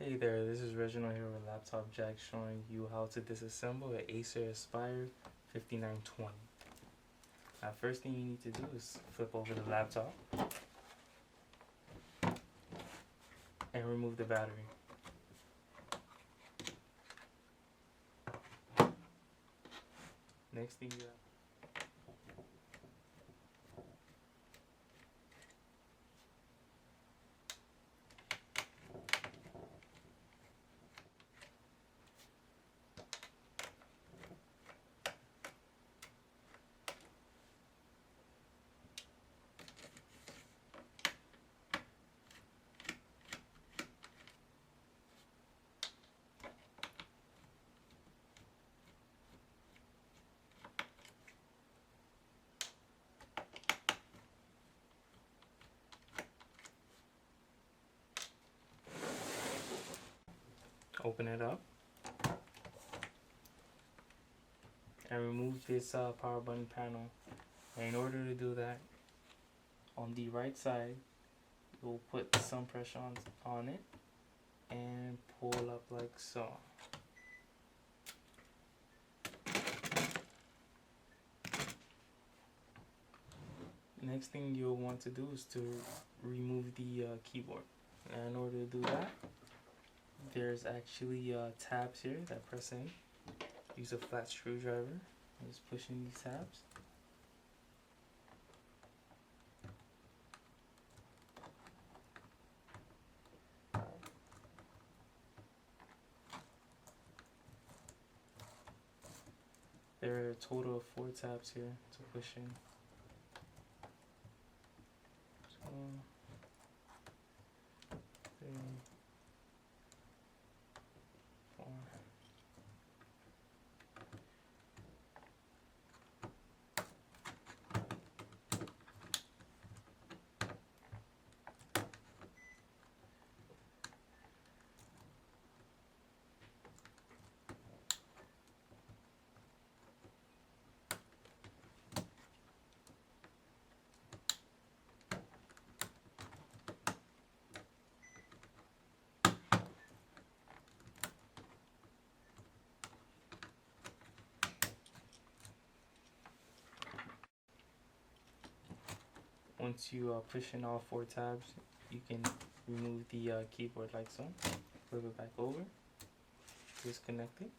Hey there, this is Reginald here with Laptop Jack showing you how to disassemble an Acer Aspire 5920. Now first thing you need to do is flip over the laptop and remove the battery. Next thing you have open it up and remove this power button panel. And in order to do that, on the right side you'll put some pressure on it and pull up like so. Next thing you'll want to do is to remove the keyboard. And in order to do that, there's actually tabs here that press in. Use a flat screwdriver. Just pushing these tabs. There are a total of 4 tabs here to push in. So, 3, 4. Once you push in all 4 tabs, you can remove the keyboard like so. Flip it back over, disconnect it.